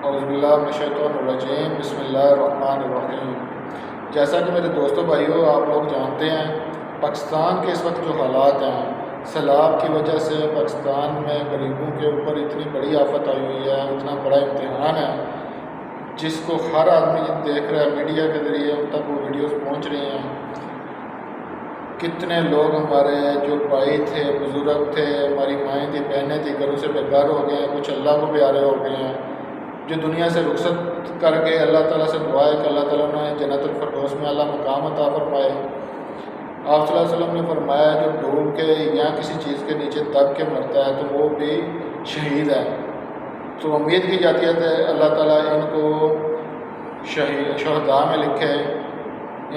اعوذ باللہ من الشیطان الرجیم، بسم اللہ الرحمن الرحیم۔ جیسا کہ میرے دوستوں بھائیوں آپ لوگ جانتے ہیں، پاکستان کے اس وقت جو حالات ہیں، سیلاب کی وجہ سے پاکستان میں غریبوں کے اوپر اتنی بڑی آفت آئی ہوئی ہے، اتنا بڑا امتحان ہے جس کو ہر آدمی دیکھ رہا ہے، میڈیا کے ذریعے ان تک وہ ویڈیوز پہنچ رہی ہیں۔ کتنے لوگ ہمارے جو بھائی تھے، بزرگ تھے، ہماری مائیں تھیں، بہنیں تھیں، گھروں سے بے گھر ہو گئے ہیں، کچھ اللہ کو پیارے ہو گئے ہیں، جو دنیا سے رخصت کر کے اللہ تعالیٰ سے دعا ہے کہ اللہ تعالیٰ نے جنت الفردوس میں اللہ مقام عطا فرمائے۔ آپ صلی اللہ علیہ وسلم نے فرمایا جو ڈوب کے یا کسی چیز کے نیچے دب کے مرتا ہے تو وہ بھی شہید ہے۔ تو امید کی جاتی ہے کہ اللہ تعالیٰ ان کو شہداء میں لکھے،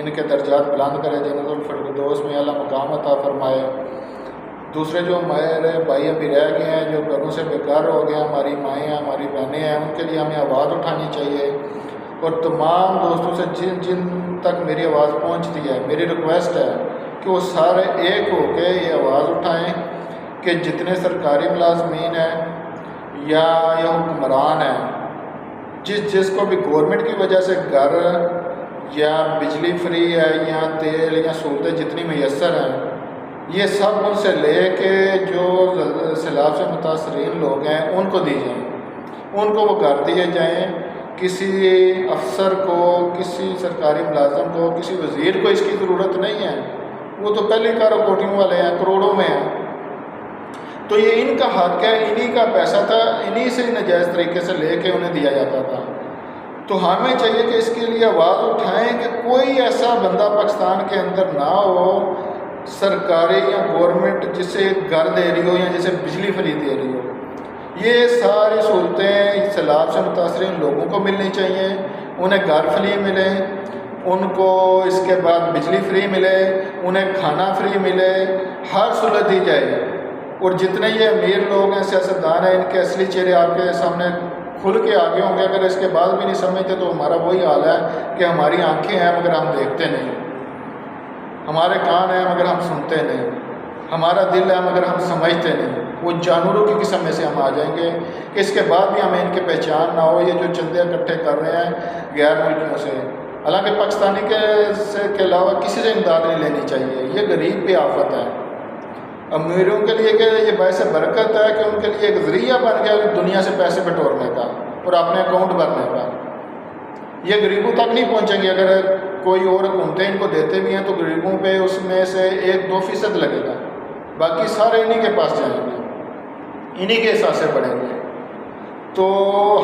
ان کے درجات بلند کرے، جنت الفردوس میں اللہ مقام عطا فرمائے۔ دوسرے جو ہمارے بھائی ابھی رہ گئے ہیں، جو گھروں سے بے گھر ہو گئے ہیں، ہماری مائیں ہیں، ہماری بہنیں ہیں، ان کے لیے ہمیں آواز اٹھانی چاہیے۔ اور تمام دوستوں سے جن جن تک میری آواز پہنچتی ہے، میری ریکویسٹ ہے کہ وہ سارے ایک ہو کے یہ آواز اٹھائیں کہ جتنے سرکاری ملازمین ہیں یا حکمران ہیں، جس کو بھی گورنمنٹ کی وجہ سے گھر یا بجلی فری ہے یا تیل یا سہولتیں جتنی میسر ہیں، یہ سب ان سے لے کے جو سیلاب سے متاثرین لوگ ہیں ان کو دی جائیں، ان کو وہ گھر دیے جائیں۔ کسی افسر کو، کسی سرکاری ملازم کو، کسی وزیر کو اس کی ضرورت نہیں ہے، وہ تو پہلے کارو کوٹیوں والے ہیں، کروڑوں میں ہیں۔ تو یہ ان کا حق ہے، انہی کا پیسہ تھا، انہی سے ناجائز طریقے سے لے کے انہیں دیا جاتا تھا۔ تو ہمیں چاہیے کہ اس کے لیے آواز اٹھائیں کہ کوئی ایسا بندہ پاکستان کے اندر نہ ہو، سرکاری یا گورنمنٹ جسے گھر دے رہی ہو یا جسے بجلی فری دے رہی ہو۔ یہ ساری سہولتیں سیلاب سے متاثرین لوگوں کو ملنی چاہیے، انہیں گھر فری ملے، ان کو اس کے بعد بجلی فری ملے، انہیں کھانا فری ملے، ہر سہولت دی جائے۔ اور جتنے یہ امیر لوگ ہیں، سیاستدان ہیں، ان کے اصلی چہرے آپ کے سامنے کھل کے آگے ہوں گے۔ اگر اس کے بعد بھی نہیں سمجھتے تو ہمارا وہی حال ہے کہ ہماری آنکھیں ہیں مگر ہم دیکھتے نہیں، ہمارے کان ہیں مگر ہم سنتے نہیں، ہمارا دل ہے مگر ہم سمجھتے نہیں۔ وہ جانوروں کی قسم میں سے ہم آ جائیں گے کہ اس کے بعد بھی ہمیں ان کی پہچان نہ ہو۔ یہ جو چندے اکٹھے کر رہے ہیں غیر ملکیوں سے، حالانکہ پاکستانی کے علاوہ کسی سے امداد نہیں لینی چاہیے، یہ غریب پہ آفت ہے۔ امیروں کے لیے کہ یہ باعث برکت ہے کہ ان کے لیے ایک ذریعہ بن گیا دنیا سے پیسے بٹورنے کا اور اپنے اکاؤنٹ بھرنے کا۔ یہ غریبوں تک نہیں پہنچیں گے۔ اگر کوئی اور حکومتیں ان کو دیتے بھی ہیں تو غریبوں پہ اس میں سے 1-2% لگے گا، باقی سارے انہی کے پاس جائیں گے، انہی کے احساسے بڑھیں گے۔ تو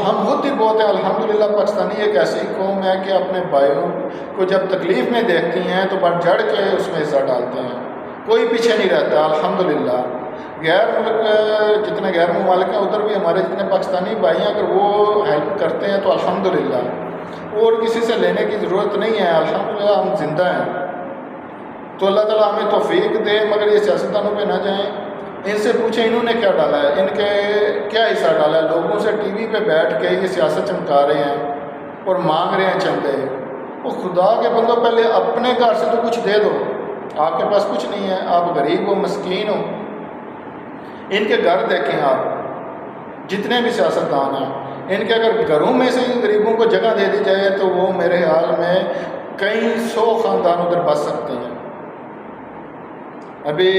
ہم خود ہی بہت ہیں الحمدللہ، پاکستانی ایک ایسی قوم ہے کہ اپنے بھائیوں کو جب تکلیف میں دیکھتی ہیں تو بڑھ چڑھ کے اس میں حصہ ڈالتے ہیں، کوئی پیچھے نہیں رہتا الحمدللہ۔ غیر ملک جتنے غیر ممالک ہیں ادھر بھی ہمارے جتنے پاکستانی بھائی ہیں، اگر وہ ہیلپ کرتے ہیں تو الحمدللہ، اور کسی سے لینے کی ضرورت نہیں ہے، الحمدللہ ہم زندہ ہیں۔ تو اللہ تعالیٰ ہمیں توفیق دے، مگر یہ سیاستدانوں پہ نہ جائیں، ان سے پوچھیں انہوں نے کیا ڈالا ہے، ان کے کیا حصہ ڈالا ہے۔ لوگوں سے ٹی وی پہ بیٹھ کے یہ سیاست چمکا رہے ہیں اور مانگ رہے ہیں چندے۔ وہ خدا کے بندوں پہلے اپنے گھر سے تو کچھ دے دو، آپ کے پاس کچھ نہیں ہے، آپ غریب ہو، مسکین ہو۔ ان کے گھر دیکھیں آپ، جتنے بھی سیاستدان ہیں، ان کے اگر گھروں میں سے غریبوں کو جگہ دے دی جائے تو وہ میرے خیال میں کئی 100 خاندان ادھر بچ سکتے ہیں۔ ابھی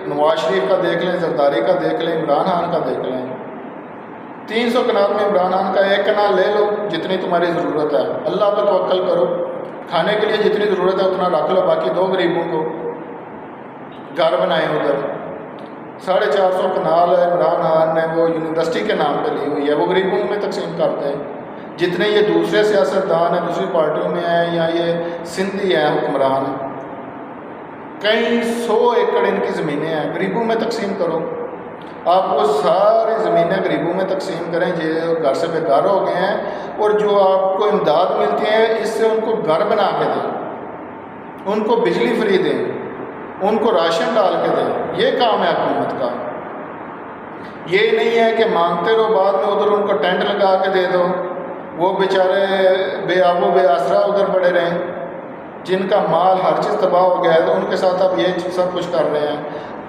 نواز شریف کا دیکھ لیں، زرداری کا دیکھ لیں، عمران خان کا دیکھ لیں۔ 300 کنال میں عمران خان کا 1 کنال لے لو، جتنی تمہاری ضرورت ہے، اللہ پہ توکل کرو، کھانے کے لیے جتنی ضرورت ہے اتنا رکھ لو، باقی دو غریبوں کو، گھر بنائیں ادھر۔ 450 کنال عمران خان نے وہ یونیورسٹی کے نام پہ لی ہوئی ہے، وہ غریبوں میں تقسیم کرتے ہیں۔ جتنے یہ دوسرے سیاستدان ہیں، دوسری پارٹیوں میں ہیں، یا یہ سندھی ہیں حکمران، کئی 100 ایکڑ ان کی زمینیں ہیں، غریبوں میں تقسیم کرو۔ آپ وہ ساری زمینیں غریبوں میں تقسیم کریں جو گھر سے بے گھر ہو گئے ہیں، اور جو آپ کو امداد ملتی ہے اس سے ان کو گھر بنا کے دیں، ان کو بجلی فری دیں، ان کو راشن ڈال کے دیں۔ یہ کام ہے حکومت کا۔ یہ نہیں ہے کہ مانگتے رہو، بعد میں ادھر ان کو ٹینٹ لگا کے دے دو، وہ بیچارے بے آب و بے آسرا ادھر پڑے رہیں، جن کا مال ہر چیز تباہ ہو گیا ہے، تو ان کے ساتھ اب یہ سب کچھ کر رہے ہیں۔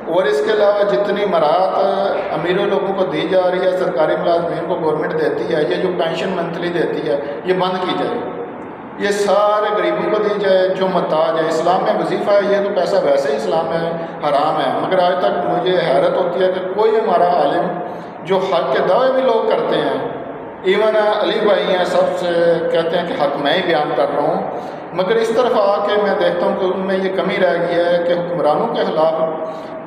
اور اس کے علاوہ جتنی مراحت امیروں لوگوں کو دی جا رہی ہے، سرکاری ملازمین کو گورنمنٹ دیتی ہے، یہ جو پینشن منتھلی دیتی ہے یہ بند کی جائے، یہ سارے غریبوں کو دی جائے جو محتاج ہے۔ اسلام میں وظیفہ ہے، یہ تو پیسہ ویسے ہی اسلام میں حرام ہے، مگر آج تک مجھے حیرت ہوتی ہے کہ کوئی ہمارا عالم جو حق کے دعوے بھی لوگ کرتے ہیں، ایون علی بھائی ہیں، سب سے کہتے ہیں کہ حق میں ہی بیان کر رہا ہوں، مگر اس طرف آ کے میں دیکھتا ہوں کہ ان میں یہ کمی رہ گئی ہے کہ حکمرانوں کے خلاف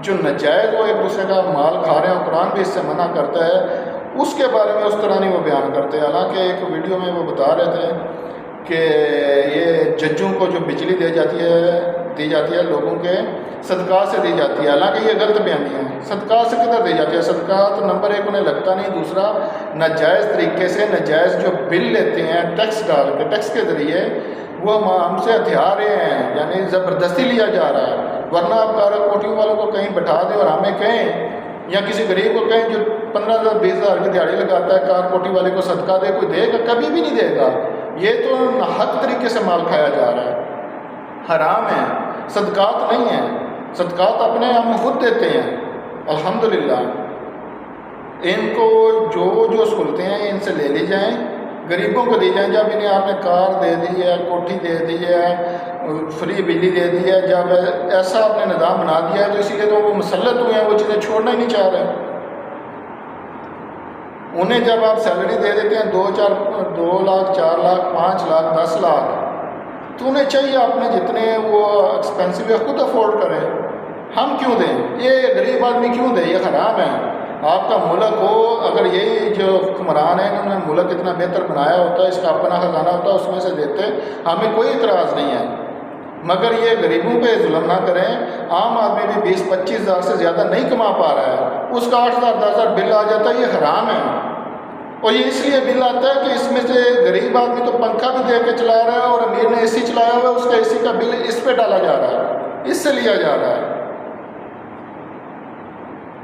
جو نجائز وہ ایک دوسرے کا مال کھا رہے ہیں، قرآن بھی اس سے منع کرتا ہے، اس کے بارے میں اس طرح نہیں وہ بیان کرتے۔ حالانکہ ایک ویڈیو میں وہ بتا رہے تھے کہ یہ ججوں کو جو بجلی دی جاتی ہے لوگوں کے صدقات سے دی جاتی ہے، حالانکہ یہ غلط بیانی ہے۔ صدقات سے کدھر دی جاتی ہے؟ صدقات نمبر ایک انہیں لگتا نہیں، دوسرا ناجائز طریقے سے ناجائز جو بل لیتے ہیں ٹیکس ڈال کے، ٹیکس کے ذریعے وہ ہم سے ہتھیار رہے ہیں، یعنی زبردستی لیا جا رہا ہے۔ ورنہ آپ کار کوٹیوں والوں کو کہیں بٹھا دیں اور ہمیں کہیں، یا کسی غریب کو کہیں جو 15,000 20,000 کی دیہڑی لگاتا ہے، کار کوٹی والے کو صدقہ دے، کوئی دے گا؟ کبھی بھی نہیں دے گا۔ یہ تو ناحق طریقے سے مال کھایا جا رہا ہے، حرام ہے، صدقات نہیں ہیں۔ صدقات اپنے ہم خود دیتے ہیں الحمدللہ۔ ان کو جو سہولتیں ہیں ان سے لے لی جائیں، غریبوں کو دی جائیں۔ جب انہیں آپ نے کار دے دی ہے، کوٹھی دے دی ہے، فری بجلی دے دی ہے، جب ایسا آپ نے نظام بنا دیا ہے تو اسی لیے تو وہ مسلط ہوئے ہیں، وہ چیزیں چھوڑنا ہی نہیں چاہ رہے۔ انہیں جب آپ سیلری دے دیتے ہیں 2 لاکھ 4 لاکھ 5 لاکھ 10 لاکھ، تو انہیں چاہیے آپ نے جتنے وہ ایکسپینسو ہے خود افورڈ کریں۔ ہم کیوں دیں؟ یہ غریب آدمی کیوں دے؟ یہ حرام ہے۔ آپ کا ملک ہو، اگر یہی جو حکمران ہیں انہوں نے ملک اتنا بہتر بنایا ہوتا ہے، اس کا اپنا خزانہ ہوتا ہے، اس میں سے دیتے، ہمیں کوئی اعتراض نہیں ہے، مگر یہ غریبوں پہ ظلم نہ کریں۔ عام آدمی بھی 20-25 ہزار سے زیادہ نہیں کما پا رہا ہے، اس کا 8,000 10,000 بل آ جاتا ہے، یہ حرام ہے۔ اور یہ اس لیے بل آتا ہے کہ اس میں سے غریب آدمی تو پنکھا بھی دے کے چلا رہا ہے اور امیر نے اے سی چلایا ہوا ہے، اس کا اے سی کا بل اس پہ ڈالا جا رہا ہے، اس سے لیا جا رہا ہے۔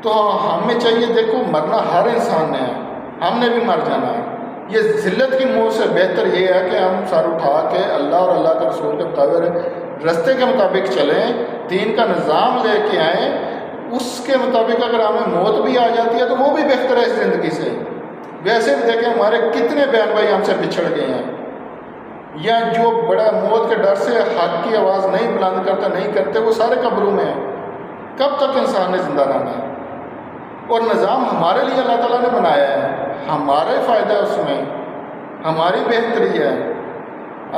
تو ہمیں چاہیے، دیکھو مرنا ہر انسان نے ہے، ہم نے بھی مر جانا ہے۔ یہ ذلت کی موت سے بہتر یہ ہے کہ ہم سر اٹھا کے اللہ اور اللہ کے رسول کے مطابق رستے کے مطابق چلیں، دین کا نظام لے کے آئیں، اس کے مطابق اگر ہمیں موت بھی آ جاتی ہے تو وہ بھی بہتر ہے اس زندگی سے۔ ویسے بھی دیکھیں ہمارے کتنے بہن بھائی ہم سے بچھڑ گئے ہیں، یا جو بڑا موت کے ڈر سے حق کی آواز نہیں بلند کرتے وہ سارے قبروں میں ہیں۔ کب تک انسان نے زندہ رہنا ہے؟ اور نظام ہمارے لیے اللہ تعالیٰ نے بنایا ہے، ہمارا فائدہ ہے اس میں، ہماری بہتری ہے۔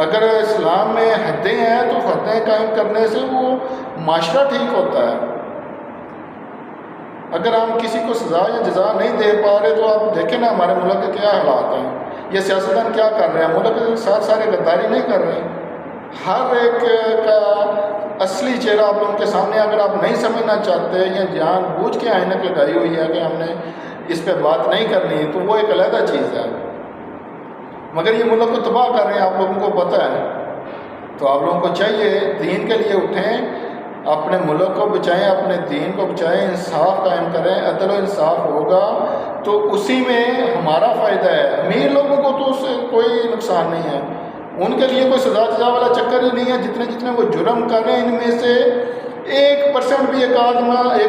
اگر اسلام میں حدیں ہیں تو حدیں قائم کرنے سے وہ معاشرہ ٹھیک ہوتا ہے۔ اگر ہم کسی کو سزا یا جزا نہیں دے پا رہے تو آپ دیکھیں نا ہمارے ملک کے کیا حالات ہیں، یہ سیاستدان کیا کر رہے ہیں، ملک کے ساتھ سارے غداری نہیں کر رہے ہیں۔ ہر ایک کا اصلی چہرہ آپ لوگوں کے سامنے، اگر آپ نہیں سمجھنا چاہتے یا جان بوجھ کے عینک لگائی ہوئی ہے کہ ہم نے اس پہ بات نہیں کرنی تو وہ ایک علیحدہ چیز ہے، مگر یہ ملک کو تباہ کر رہے ہیں، آپ لوگوں کو پتہ ہے۔ تو آپ لوگوں کو چاہیے دین کے لیے اٹھیں، اپنے ملک کو بچائیں، اپنے دین کو بچائیں، انصاف قائم کریں، عدل و انصاف ہوگا تو اسی میں ہمارا فائدہ ہے۔ امیر لوگوں کو تو اس سے کوئی نقصان نہیں ہے، ان کے لیے کوئی سزا جزا والا چکر ہی نہیں ہے۔ جتنے وہ جرم کر رہے ہیں ان میں سے 1% بھی ایک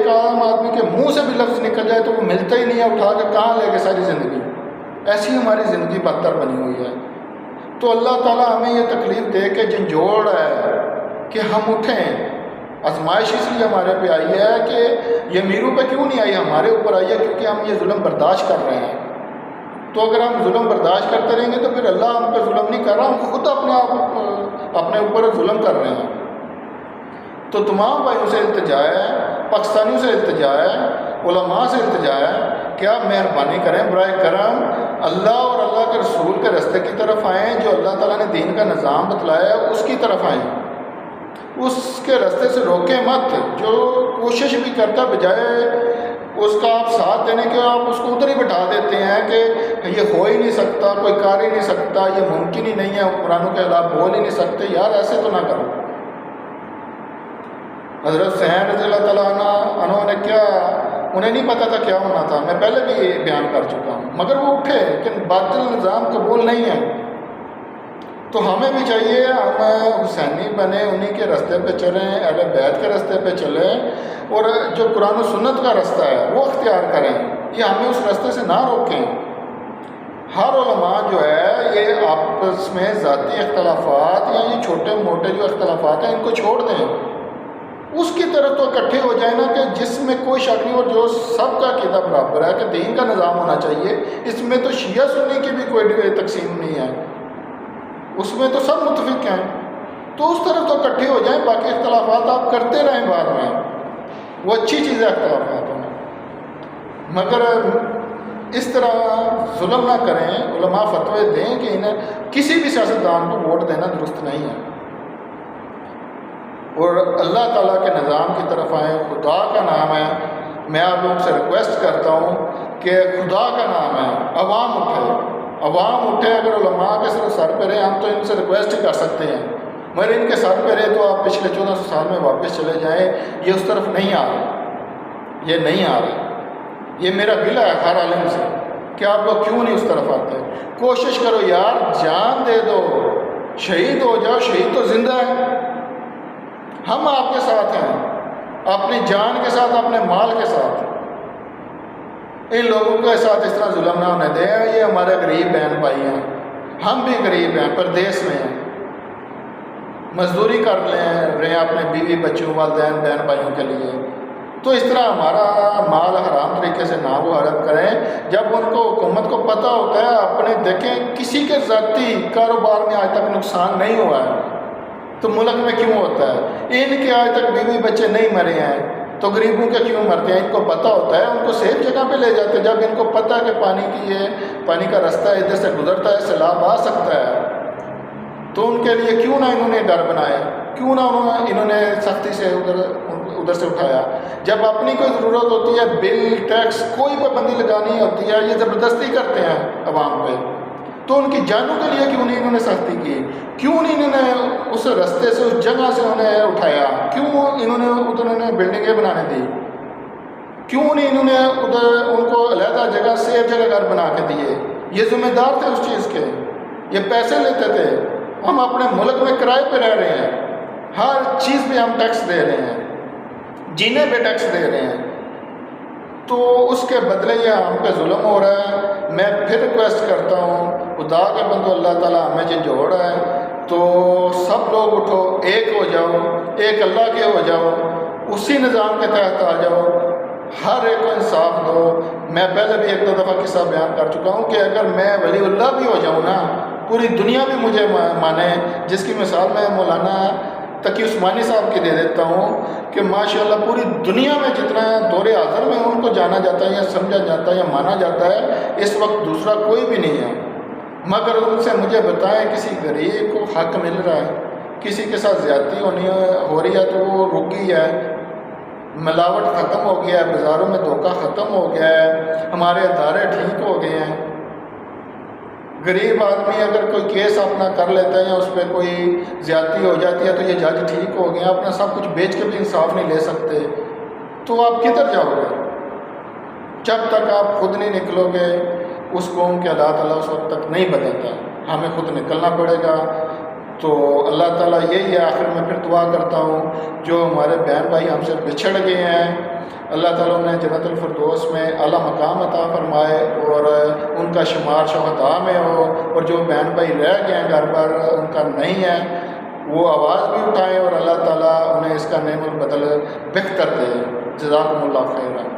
عام آدمی کے منہ سے بھی لفظ نکل جائے تو وہ ملتا ہی نہیں ہے، اٹھا کے کہاں لے کے ساری زندگی۔ ایسی ہماری زندگی بدتر بنی ہوئی ہے۔ تو اللہ تعالیٰ ہمیں یہ تکلیف دے کے جھنجھوڑ ہے کہ ہم اٹھیں۔ آزمائش اس لیے ہمارے پہ آئی ہے کہ یہ امیروں پہ کیوں نہیں آئی، ہمارے اوپر آئی ہے کیونکہ ہم یہ ظلم برداشت کر رہے ہیں۔ تو اگر ہم ظلم برداشت کرتے رہیں گے تو پھر اللہ ہم پہ ظلم نہیں کر رہا، ہم خود اپنے اوپر ظلم کر رہے ہیں۔ تو تمام بھائیوں سے التجا ہے، پاکستانیوں سے التجا ہے، علماء سے التجا ہے کہ آپ مہربانی کریں، برائے کرم اللہ اور اللہ کے رسول کے راستے کی طرف آئیں، جو اللہ تعالیٰ نے دین کا نظام بتلایا ہے اس کی طرف آئیں، اس کے راستے سے روکیں مت۔ جو کوشش بھی کرتا بجائے اس کا آپ ساتھ دینے کے آپ اس کو ادھر ہی بٹھا دیتے ہیں کہ یہ ہو ہی نہیں سکتا، کوئی کر ہی نہیں سکتا، یہ ممکن ہی نہیں ہے، حکمرانوں کے خلاف بول ہی نہیں سکتے۔ یار ایسے تو نہ کرو۔ حضرت حسین رضی اللہ تعالیٰ عنہ نے کیا، انہیں نہیں پتا تھا کیا ہونا تھا، میں پہلے بھی یہ بیان کر چکا ہوں، مگر وہ اٹھے کہ باطل نظام قبول نہیں ہے۔ تو ہمیں بھی چاہیے ہم حسینی بنیں، انہی کے راستے پہ چلیں، اہل بیت کے راستے پہ چلیں، اور جو قرآن و سنت کا راستہ ہے وہ اختیار کریں، یہ ہمیں اس راستے سے نہ روکیں۔ ہر علماء جو ہے یہ آپس میں ذاتی اختلافات یا یہ چھوٹے موٹے جو اختلافات ہیں ان کو چھوڑ دیں، اس کی طرف تو اکٹھے ہو جائیں نا کہ جس میں کوئی شک نہیں، اور جو سب کا عقیدہ برابر ہے کہ دین کا نظام ہونا چاہیے، اس میں تو شیعہ سنی کی بھی کوئی تقسیم نہیں ہے، اس میں تو سب متفق ہیں، تو اس طرف تو اکٹھے ہو جائیں، باقی اختلافات آپ کرتے رہیں بعد میں، وہ اچھی چیز ہے اختلافات میں، مگر اس طرح ظلم نہ کریں۔ علماء فتوے دیں کہ انہیں کسی بھی سیاستدان کو ووٹ دینا درست نہیں ہے، اور اللہ تعالیٰ کے نظام کی طرف آئیں، خدا کا نام ہے۔ میں آپ لوگوں سے ریکویسٹ کرتا ہوں کہ خدا کا نام ہے، عوام اٹھے، اگر علماء کے صرف سر پہ رہے، ہم تو ان سے ریکویسٹ ہی کر سکتے ہیں، مگر ان کے سر پہ رہے تو آپ پچھلے 1400 سال میں واپس چلے جائیں، یہ اس طرف نہیں آ رہے، یہ نہیں آ رہے۔ یہ میرا گلہ ہے ہر عالم سے کہ آپ لوگ کیوں نہیں اس طرف آتے۔ کوشش کرو یار، جان دے دو، شہید ہو جاؤ، شہید تو زندہ ہے، ہم آپ کے ساتھ ہیں، اپنی جان کے ساتھ، اپنے مال کے ساتھ۔ ان لوگوں کے ساتھ اس طرح ظلم نہ ہونے دیں، یہ ہمارے غریب بہن بھائی ہیں، ہم بھی غریب ہیں، پردیس میں ہیں، مزدوری کر رہے ہیں اپنے بیوی بچوں والدین بہن بھائیوں کے لیے، تو اس طرح ہمارا مال حرام طریقے سے نہ وہ حرب کریں۔ جب ان کو حکومت کو پتہ ہوتا ہے، اپنے دیکھیں کسی کے ذاتی کاروبار میں آج تک نقصان نہیں ہوا ہے تو ملک میں کیوں ہوتا ہے؟ ان کے آج تک بیوی بچے نہیں مرے ہیں تو غریبوں کے کیوں مرتے ہیں؟ ان کو پتہ ہوتا ہے، ان کو سیف جگہ پہ لے جاتے ہیں۔ جب ان کو پتہ ہے کہ پانی کا راستہ ادھر سے گزرتا ہے، سیلاب آ سکتا ہے، تو ان کے لیے کیوں نہ انہوں نے گھر بنائے، کیوں نہ انہوں نے سختی سے ادھر سے اٹھایا۔ جب اپنی کوئی ضرورت ہوتی ہے، بل ٹیکس کوئی پابندی لگانی ہوتی ہے، یہ زبردستی کرتے ہیں عوام پہ، تو ان کی جانوں کے لیے کیوں نہیں انہوں نے سختی کی؟ کیوں نہیں انہوں نے اس راستے سے، اس جگہ سے انہیں اٹھایا؟ کیوں انہوں نے بلڈنگیں بنانے دی؟ کیوں نہیں انہوں نے ادھر ان کو علیحدہ جگہ سیف جگہ گھر بنا کے دیے؟ یہ ذمہ دار تھے اس چیز کے، یہ پیسے لیتے تھے۔ ہم اپنے ملک میں کرائے پہ رہ رہے ہیں، ہر چیز پہ ہم ٹیکس دے رہے ہیں، جینے پہ ٹیکس دے رہے ہیں، تو اس کے بدلے یہ ہم پہ ظلم ہو رہا ہے۔ میں پھر ریکویسٹ کرتا ہوں، خدا کے بندو، اللہ تعالیٰ ہمیں جو جوڑ ہے، تو سب لوگ اٹھو، ایک ہو جاؤ، ایک اللہ کے ہو جاؤ، اسی نظام کے تحت آ جاؤ، ہر ایک کو انصاف دو۔ میں پہلے بھی ایک دو دفعہ قصہ بیان کر چکا ہوں کہ اگر میں ولی اللہ بھی ہو جاؤں نا، پوری دنیا بھی مجھے مانے، جس کی مثال میں مولانا تقی عثمانی صاحب کی دے دیتا ہوں کہ ماشاءاللہ پوری دنیا میں جتنا دور حاضر میں ان کو جانا جاتا ہے یا سمجھا جاتا ہے یا مانا جاتا ہے، اس وقت دوسرا کوئی بھی نہیں ہے۔ مگر ان سے مجھے بتائیں، کسی غریب کو حق مل رہا ہے، کسی کے ساتھ زیادتی ہو رہی ہے تو وہ رک گئی ہے، ملاوٹ ختم ہو گیا ہے، بازاروں میں دھوکہ ختم ہو گیا ہے، ہمارے ادارے ٹھیک ہو گئے ہیں۔ غریب آدمی اگر کوئی کیس اپنا کر لیتا ہے یا اس پہ کوئی زیادتی ہو جاتی ہے تو یہ جج ٹھیک ہو گئے ہیں، اپنا سب کچھ بیچ کے بھی انصاف نہیں لے سکتے، تو آپ کدھر جاؤ گے؟ جب تک آپ خود نہیں نکلو گے اس قوم کے اللہ تعالیٰ اس وقت تک نہیں بدلتا، ہمیں خود نکلنا پڑے گا۔ تو اللہ تعالیٰ یہی ہے، آخر میں پھر دعا کرتا ہوں، جو ہمارے بہن بھائی ہم سے بچھڑ گئے ہیں، اللہ تعالیٰ نے جنت الفردوس میں اعلیٰ مقام عطا فرمائے اور ان کا شمار شہداء میں ہو، اور جو بہن بھائی رہ گئے ہیں گھر پر ان کا نہیں ہے، وہ آواز بھی اٹھائیں اور اللہ تعالیٰ انہیں اس کا نعم البدل بہتر دے۔ جزاکم اللہ خیرا۔